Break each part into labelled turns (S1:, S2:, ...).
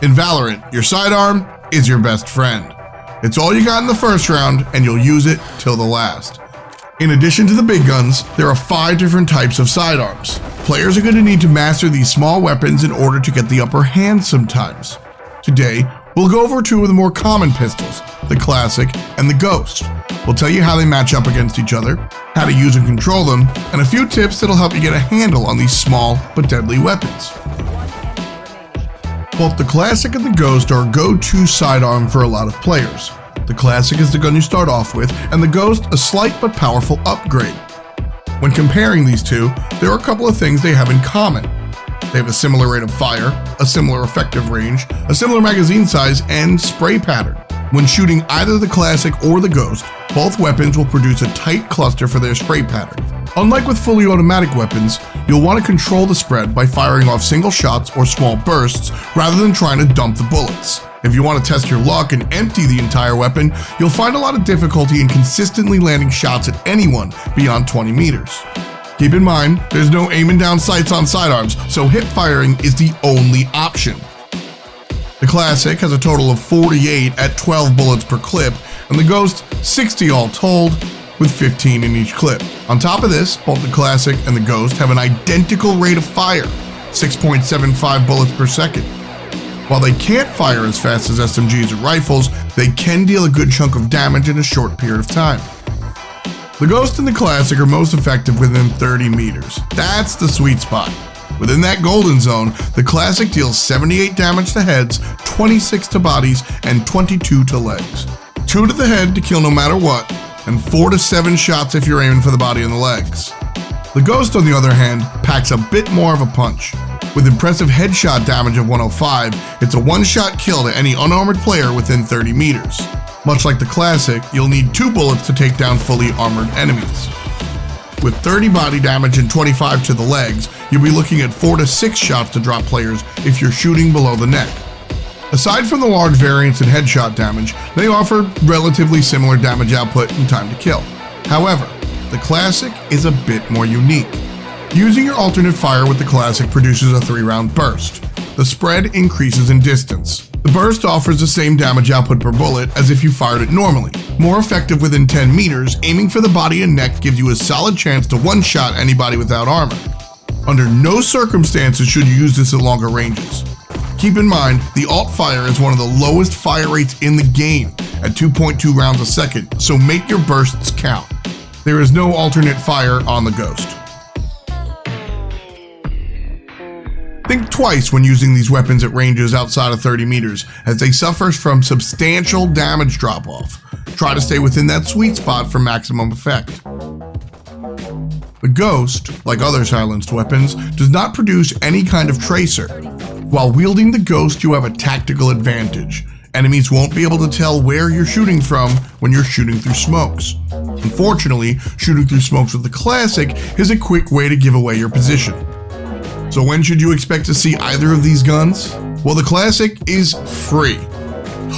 S1: In Valorant, your sidearm is your best friend. It's all you got in the first round, and you'll use it till the last. In addition to the big guns, there are 5 different types of sidearms. Players are going to need to master these small weapons in order to get the upper hand sometimes. Today, we'll go over 2 of the more common pistols, the Classic and the Ghost. We'll tell you how they match up against each other, how to use and control them, and a few tips that'll help you get a handle on these small but deadly weapons. Both the Classic and the Ghost are a go-to sidearm for a lot of players. The Classic is the gun you start off with, and the Ghost a slight but powerful upgrade. When comparing these two, there are a couple of things they have in common. They have a similar rate of fire, a similar effective range, a similar magazine size, and spray pattern. When shooting either the Classic or the Ghost, both weapons will produce a tight cluster for their spray pattern. Unlike with fully automatic weapons, you'll want to control the spread by firing off single shots or small bursts rather than trying to dump the bullets. If you want to test your luck and empty the entire weapon, you'll find a lot of difficulty in consistently landing shots at anyone beyond 20 meters. Keep in mind, there's no aiming down sights on sidearms, so hip firing is the only option. The Classic has a total of 48 at 12 bullets per clip, and the Ghost 60 all told, with 15 in each clip. On top of this, both the Classic and the Ghost have an identical rate of fire, 6.75 bullets per second. While they can't fire as fast as SMGs or rifles, they can deal a good chunk of damage in a short period of time. The Ghost and the Classic are most effective within 30 meters. That's the sweet spot. Within that golden zone, the Classic deals 78 damage to heads, 26 to bodies, and 22 to legs. 2 to the head to kill no matter what, and 4 to 7 shots if you're aiming for the body and the legs. The Ghost, on the other hand, packs a bit more of a punch. With impressive headshot damage of 105, it's a one-shot kill to any unarmored player within 30 meters. Much like the Classic, you'll need 2 bullets to take down fully armored enemies. With 30 body damage and 25 to the legs, you'll be looking at 4 to 6 shots to drop players if you're shooting below the neck. Aside from the large variance in headshot damage, they offer relatively similar damage output and time to kill. However, the Classic is a bit more unique. Using your alternate fire with the Classic produces a 3-round burst. The spread increases in distance. The burst offers the same damage output per bullet as if you fired it normally. More effective within 10 meters, aiming for the body and neck gives you a solid chance to one-shot anybody without armor. Under no circumstances should you use this at longer ranges. Keep in mind, the alt fire is one of the lowest fire rates in the game at 2.2 rounds a second, so make your bursts count. There is no alternate fire on the Ghost. Think twice when using these weapons at ranges outside of 30 meters, as they suffer from substantial damage drop-off. Try to stay within that sweet spot for maximum effect. The Ghost, like other silenced weapons, does not produce any kind of tracer. While wielding the Ghost, you have a tactical advantage. Enemies won't be able to tell where you're shooting from when you're shooting through smokes. Unfortunately, shooting through smokes with the Classic is a quick way to give away your position. So when should you expect to see either of these guns? Well, the Classic is free.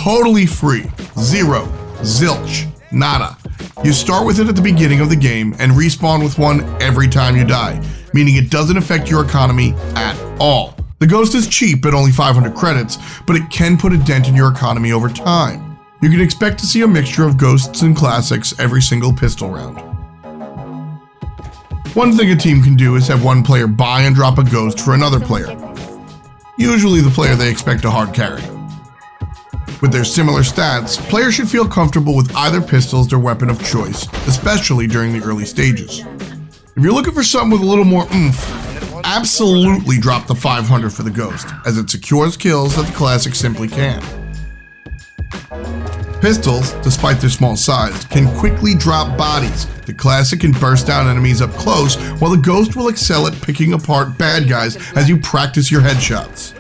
S1: Totally free. Zero. Zilch. Nada. You start with it at the beginning of the game and respawn with one every time you die, meaning it doesn't affect your economy at all. The Ghost is cheap at only 500 credits, but it can put a dent in your economy over time. You can expect to see a mixture of Ghosts and Classics every single pistol round. One thing a team can do is have one player buy and drop a Ghost for another player. Usually the player they expect to hard carry. With their similar stats, players should feel comfortable with either pistol as their weapon of choice, especially during the early stages. If you're looking for something with a little more oomph, absolutely drop the 500 for the Ghost, as it secures kills that the Classic simply can't. Pistols, despite their small size, can quickly drop bodies. The Classic can burst down enemies up close, while the Ghost will excel at picking apart bad guys as you practice your headshots.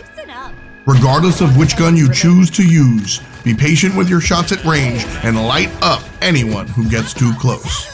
S1: Regardless of which gun you choose to use, be patient with your shots at range and light up anyone who gets too close.